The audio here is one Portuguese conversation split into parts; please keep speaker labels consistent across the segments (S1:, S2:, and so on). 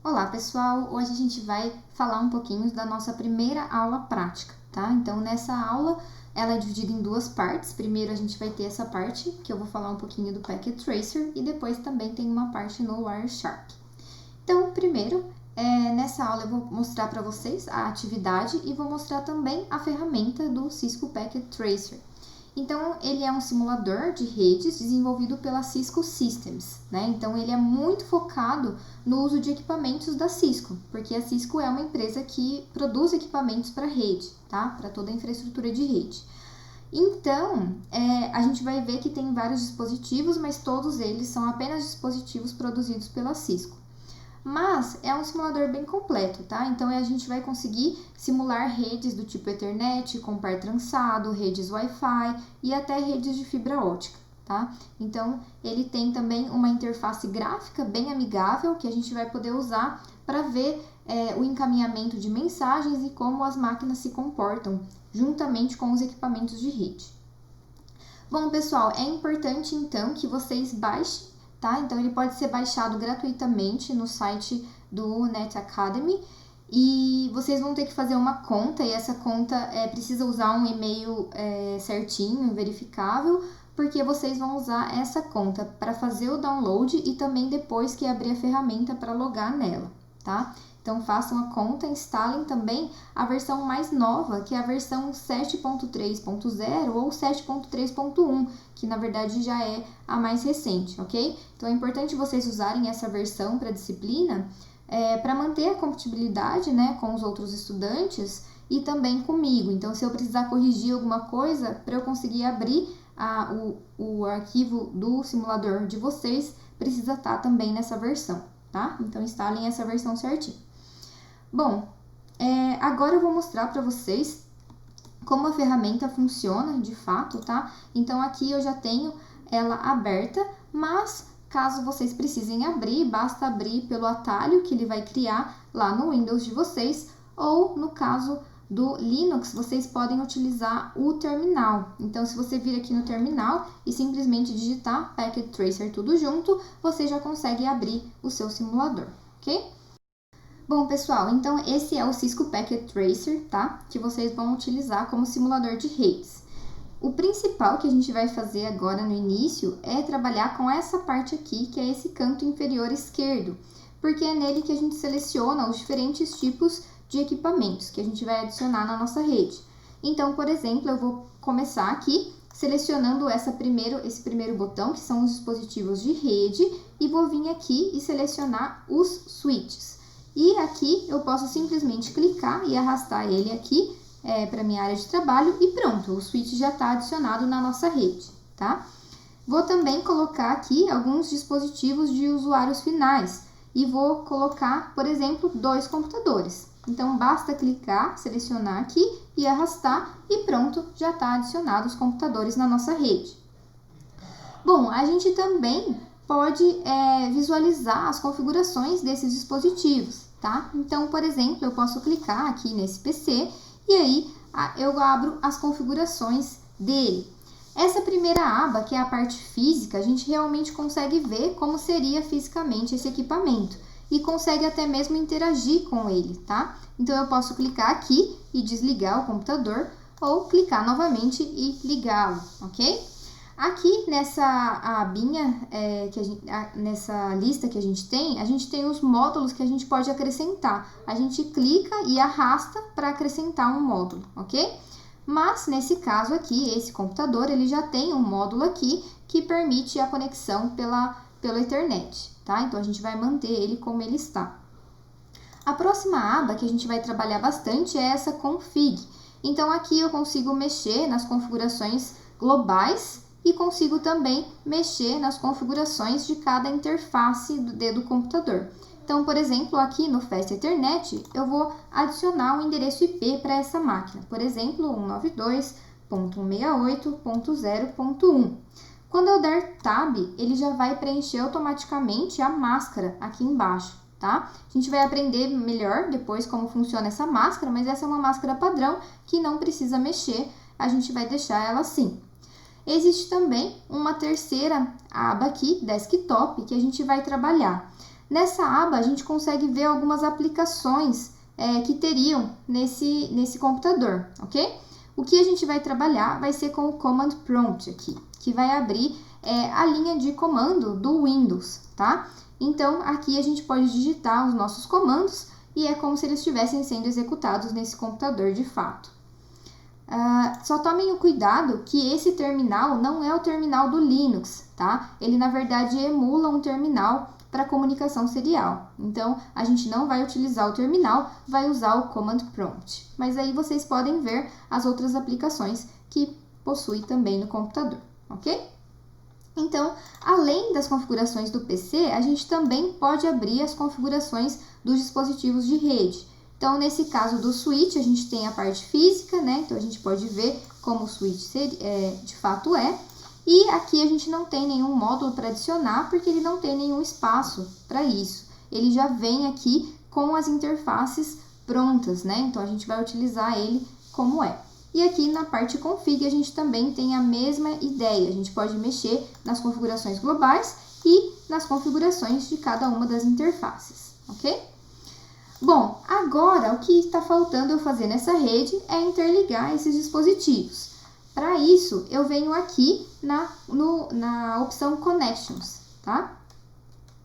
S1: Olá, pessoal! Hoje a gente vai falar um pouquinho da nossa primeira aula prática, tá? Então, nessa aula, ela é dividida em duas partes. Primeiro, a gente vai ter essa parte, que eu vou falar um pouquinho do Packet Tracer, e depois também tem uma parte no Wireshark. Então, primeiro, nessa aula eu vou mostrar para vocês a atividade e vou mostrar também a ferramenta do Cisco Packet Tracer. Então, ele é um simulador de redes desenvolvido pela Cisco Systems, né? Então, ele é muito focado no uso de equipamentos da Cisco, porque a Cisco é uma empresa que produz equipamentos para rede, tá? Para toda a infraestrutura de rede. Então, a gente vai ver que tem vários dispositivos, mas todos eles são apenas dispositivos produzidos pela Cisco. Mas é um simulador bem completo, tá? Então a gente vai conseguir simular redes do tipo Ethernet, com par trançado, redes Wi-Fi e até redes de fibra ótica, tá? Então ele tem também uma interface gráfica bem amigável que a gente vai poder usar para ver o encaminhamento de mensagens e como as máquinas se comportam juntamente com os equipamentos de rede. Bom, pessoal, é importante então que vocês baixem, tá? Então, ele pode ser baixado gratuitamente no site do Net Academy e vocês vão ter que fazer uma conta e essa conta precisa usar um e-mail certinho, verificável, porque vocês vão usar essa conta para fazer o download e também depois que abrir a ferramenta para logar nela, tá? Então, façam a conta, instalem também a versão mais nova, que é a versão 7.3.0 ou 7.3.1, que na verdade já é a mais recente, ok? Então, é importante vocês usarem essa versão para a disciplina, para manter a compatibilidade, né, com os outros estudantes e também comigo. Então, se eu precisar corrigir alguma coisa, para eu conseguir abrir o arquivo do simulador de vocês, precisa estar também nessa versão, tá? Então, instalem essa versão certinho. Bom, agora eu vou mostrar para vocês como a ferramenta funciona de fato, tá? Então, aqui eu já tenho ela aberta, mas caso vocês precisem abrir, basta abrir pelo atalho que ele vai criar lá no Windows de vocês, ou no caso do Linux, vocês podem utilizar o terminal. Então, se você vir aqui no terminal e simplesmente digitar Packet Tracer tudo junto, você já consegue abrir o seu simulador, ok? Bom, pessoal, então esse é o Cisco Packet Tracer, tá? Que vocês vão utilizar como simulador de redes. O principal que a gente vai fazer agora no início é trabalhar com essa parte aqui, que é esse canto inferior esquerdo, porque é nele que a gente seleciona os diferentes tipos de equipamentos que a gente vai adicionar na nossa rede. Então, por exemplo, eu vou começar aqui selecionando esse primeiro botão, que são os dispositivos de rede, e vou vir aqui e selecionar os switches. E aqui eu posso simplesmente clicar e arrastar ele aqui para minha área de trabalho e pronto, o switch já está adicionado na nossa rede, tá? Vou também colocar aqui alguns dispositivos de usuários finais e vou colocar, por exemplo, 2 computadores. Então, basta clicar, selecionar aqui e arrastar e pronto, já está adicionado os computadores na nossa rede. Bom, a gente também pode visualizar as configurações desses dispositivos, tá? Então, por exemplo, eu posso clicar aqui nesse PC e aí eu abro as configurações dele. Essa primeira aba, que é a parte física, a gente realmente consegue ver como seria fisicamente esse equipamento e consegue até mesmo interagir com ele, tá? Então, eu posso clicar aqui e desligar o computador ou clicar novamente e ligá-lo, ok? Aqui nessa abinha, nessa lista que a gente tem os módulos que a gente pode acrescentar. A gente clica e arrasta para acrescentar um módulo, ok? Mas nesse caso aqui, esse computador, ele já tem um módulo aqui que permite a conexão pela Ethernet, tá? Então, a gente vai manter ele como ele está. A próxima aba que a gente vai trabalhar bastante é essa Config. Então, aqui eu consigo mexer nas configurações globais e consigo também mexer nas configurações de cada interface do computador. Então, por exemplo, aqui no Fast Ethernet, eu vou adicionar um endereço IP para essa máquina, por exemplo, 192.168.0.1. Quando eu der Tab, ele já vai preencher automaticamente a máscara aqui embaixo, tá? A gente vai aprender melhor depois como funciona essa máscara, mas essa é uma máscara padrão que não precisa mexer, a gente vai deixar ela assim. Existe também uma terceira aba aqui, Desktop, que a gente vai trabalhar. Nessa aba, a gente consegue ver algumas aplicações que teriam nesse computador, ok? O que a gente vai trabalhar vai ser com o Command Prompt aqui, que vai abrir a linha de comando do Windows, tá? Então, aqui a gente pode digitar os nossos comandos e é como se eles estivessem sendo executados nesse computador de fato. Só tomem o cuidado que esse terminal não é o terminal do Linux, tá? Ele, na verdade, emula um terminal para comunicação serial. Então, a gente não vai utilizar o terminal, vai usar o Command Prompt. Mas aí vocês podem ver as outras aplicações que possui também no computador, ok? Então, além das configurações do PC, a gente também pode abrir as configurações dos dispositivos de rede. Então, nesse caso do switch, a gente tem a parte física, né? Então, a gente pode ver como o switch de fato é. E aqui a gente não tem nenhum módulo para adicionar, porque ele não tem nenhum espaço para isso. Ele já vem aqui com as interfaces prontas, né? Então, a gente vai utilizar ele como é. E aqui na parte config, a gente também tem a mesma ideia. A gente pode mexer nas configurações globais e nas configurações de cada uma das interfaces, ok? Bom, agora o que está faltando eu fazer nessa rede é interligar esses dispositivos. Para isso, eu venho aqui na opção Connections, tá?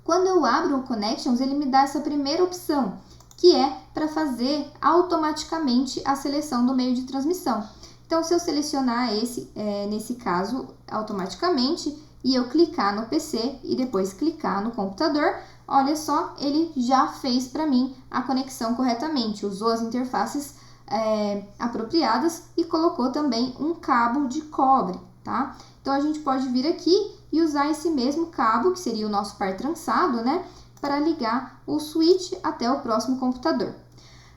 S1: Quando eu abro o Connections, ele me dá essa primeira opção, que é para fazer automaticamente a seleção do meio de transmissão. Então, se eu selecionar nesse caso, automaticamente, e eu clicar no PC e depois clicar no computador, olha só, ele já fez para mim a conexão corretamente, usou as interfaces apropriadas e colocou também um cabo de cobre, tá? Então, a gente pode vir aqui e usar esse mesmo cabo, que seria o nosso par trançado, né? Para ligar o switch até o próximo computador.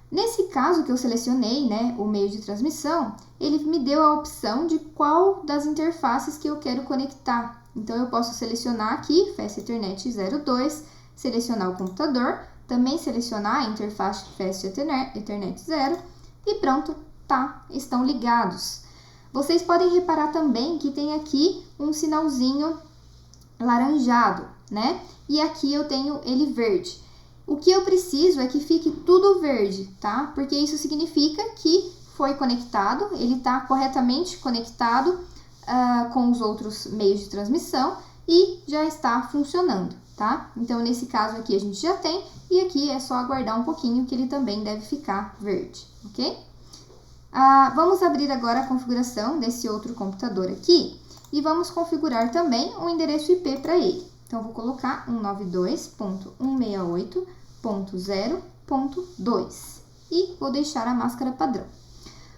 S1: Nesse caso que eu selecionei, né, o meio de transmissão, ele me deu a opção de qual das interfaces que eu quero conectar. Então, eu posso selecionar aqui, Fast Ethernet 02, selecionar o computador, também selecionar a interface Fast Ethernet 0 e pronto, tá, estão ligados. Vocês podem reparar também que tem aqui um sinalzinho laranjado, né? E aqui eu tenho ele verde. O que eu preciso é que fique tudo verde, tá? Porque isso significa que foi conectado, ele está corretamente conectado com os outros meios de transmissão e já está funcionando, tá? Então, nesse caso aqui a gente já tem, e aqui é só aguardar um pouquinho que ele também deve ficar verde, ok? Vamos abrir agora a configuração desse outro computador aqui e vamos configurar também um endereço IP para ele. Então, eu vou colocar 192.168.0.2 e vou deixar a máscara padrão.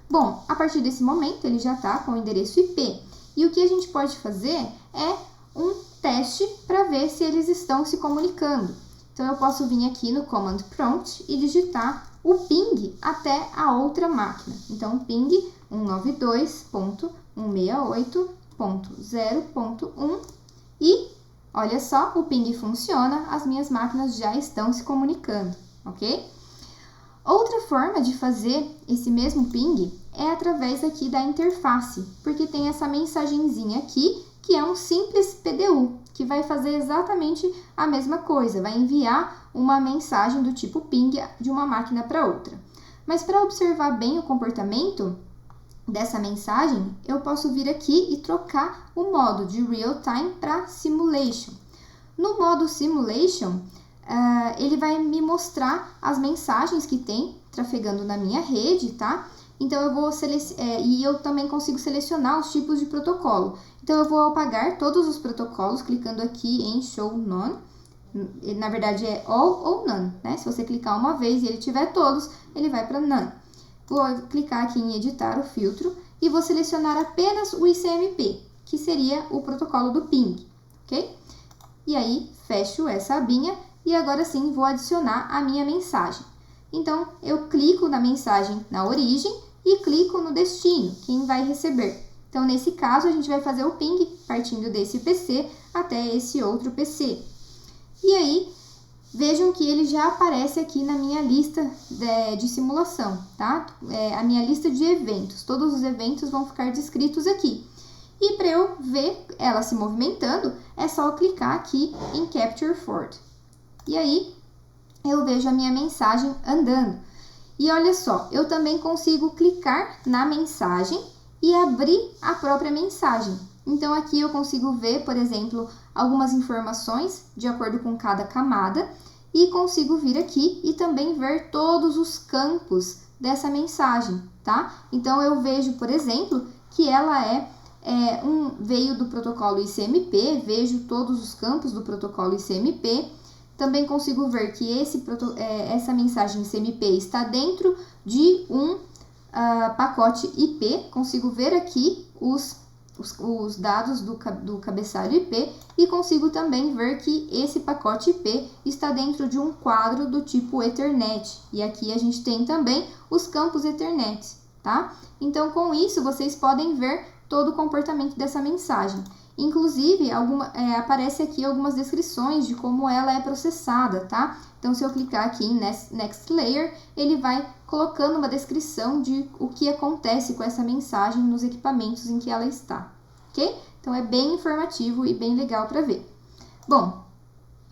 S1: Bom, a partir desse momento, ele já está com o endereço IP. E o que a gente pode fazer é um teste para ver se eles estão se comunicando. Então, eu posso vir aqui no Command Prompt e digitar o ping até a outra máquina. Então, ping 192.168.0.1 e olha só, o ping funciona, as minhas máquinas já estão se comunicando, ok? Outra forma de fazer esse mesmo ping é através aqui da interface, porque tem essa mensagenzinha aqui, que é um simples PDU, que vai fazer exatamente a mesma coisa, vai enviar uma mensagem do tipo ping de uma máquina para outra. Mas para observar bem o comportamento dessa mensagem, eu posso vir aqui e trocar o modo de Real Time para Simulation. No modo Simulation, ele vai me mostrar as mensagens que tem trafegando na minha rede, tá? Então, eu também consigo selecionar os tipos de protocolo. Então, eu vou apagar todos os protocolos, clicando aqui em Show None. Na verdade, é All ou None, né? Se você clicar uma vez e ele tiver todos, ele vai para None. Vou clicar aqui em editar o filtro e vou selecionar apenas o ICMP, que seria o protocolo do ping, ok? E aí, fecho essa abinha e agora sim vou adicionar a minha mensagem. Então, eu clico na mensagem na origem e clico no destino, quem vai receber. Então, nesse caso, a gente vai fazer o ping partindo desse PC até esse outro PC. E aí, vejam que ele já aparece aqui na minha lista de simulação, tá? A minha lista de eventos. Todos os eventos vão ficar descritos aqui. E para eu ver ela se movimentando, é só eu clicar aqui em Capture Forward. E aí, eu vejo a minha mensagem andando. E olha só, eu também consigo clicar na mensagem e abrir a própria mensagem. Então, aqui eu consigo ver, por exemplo, algumas informações de acordo com cada camada e consigo vir aqui e também ver todos os campos dessa mensagem, tá? Então, eu vejo, por exemplo, que ela veio do protocolo ICMP, vejo todos os campos do protocolo ICMP. Também consigo ver que essa mensagem ICMP está dentro de um pacote IP. Consigo ver aqui os dados do cabeçalho IP e consigo também ver que esse pacote IP está dentro de um quadro do tipo Ethernet. E aqui a gente tem também os campos Ethernet, tá? Então, com isso, vocês podem ver todo o comportamento dessa mensagem. Inclusive, aparece aqui algumas descrições de como ela é processada, tá? Então, se eu clicar aqui em Next Layer, ele vai colocando uma descrição de o que acontece com essa mensagem nos equipamentos em que ela está, ok? Então, é bem informativo e bem legal para ver. Bom,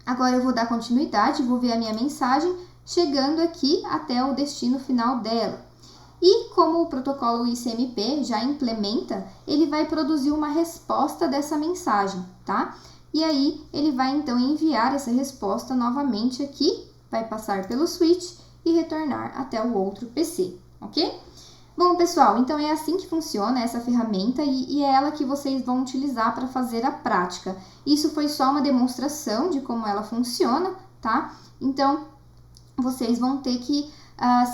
S1: agora eu vou dar continuidade, vou ver a minha mensagem chegando aqui até o destino final dela. E como o protocolo ICMP já implementa, ele vai produzir uma resposta dessa mensagem, tá? E aí, ele vai então enviar essa resposta novamente aqui, vai passar pelo switch e retornar até o outro PC, ok? Bom, pessoal, então é assim que funciona essa ferramenta e é ela que vocês vão utilizar para fazer a prática. Isso foi só uma demonstração de como ela funciona, tá? Então, vocês vão ter que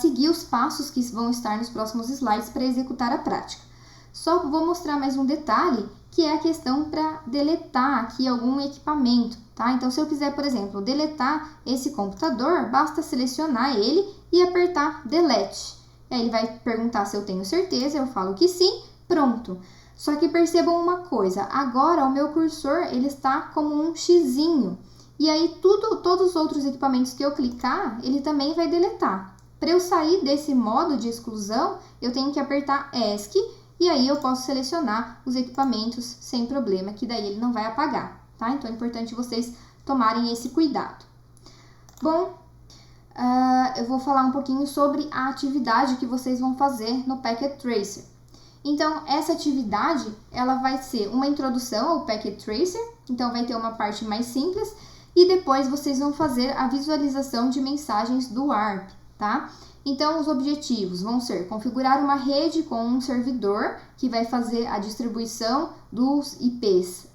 S1: seguir os passos que vão estar nos próximos slides para executar a prática. Só vou mostrar mais um detalhe, que é a questão para deletar aqui algum equipamento, tá? Então, se eu quiser, por exemplo, deletar esse computador, basta selecionar ele e apertar Delete. Aí ele vai perguntar se eu tenho certeza, eu falo que sim, pronto. Só que percebam uma coisa, agora o meu cursor ele está como um xizinho. E aí, todos os outros equipamentos que eu clicar, ele também vai deletar. Para eu sair desse modo de exclusão, eu tenho que apertar ESC e aí eu posso selecionar os equipamentos sem problema, que daí ele não vai apagar, tá? Então, é importante vocês tomarem esse cuidado. Bom, eu vou falar um pouquinho sobre a atividade que vocês vão fazer no Packet Tracer. Então, essa atividade, ela vai ser uma introdução ao Packet Tracer, então vai ter uma parte mais simples, e depois vocês vão fazer a visualização de mensagens do ARP. Tá? Então, os objetivos vão ser configurar uma rede com um servidor que vai fazer a distribuição dos IPs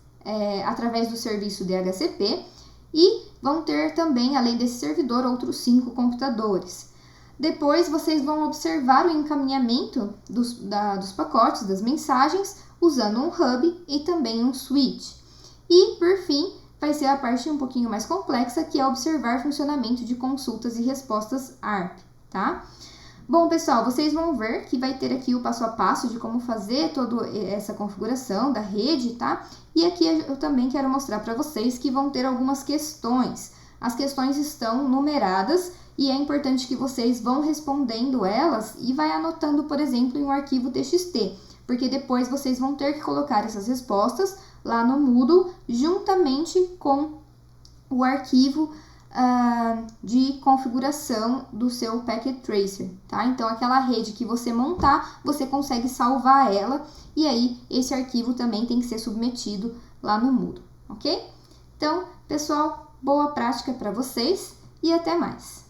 S1: através do serviço DHCP e vão ter também, além desse servidor, outros 5 computadores. Depois, vocês vão observar o encaminhamento dos pacotes, das mensagens, usando um hub e também um switch. E, por fim, vai ser a parte um pouquinho mais complexa, que é observar funcionamento de consultas e respostas ARP, tá? Bom, pessoal, vocês vão ver que vai ter aqui o passo a passo de como fazer toda essa configuração da rede, tá? E aqui eu também quero mostrar para vocês que vão ter algumas questões. As questões estão numeradas e é importante que vocês vão respondendo elas e vai anotando, por exemplo, em um arquivo TXT, porque depois vocês vão ter que colocar essas respostas lá no Moodle, juntamente com o arquivo de configuração do seu Packet Tracer, tá? Então, aquela rede que você montar, você consegue salvar ela, e aí esse arquivo também tem que ser submetido lá no Moodle, ok? Então, pessoal, boa prática para vocês e até mais!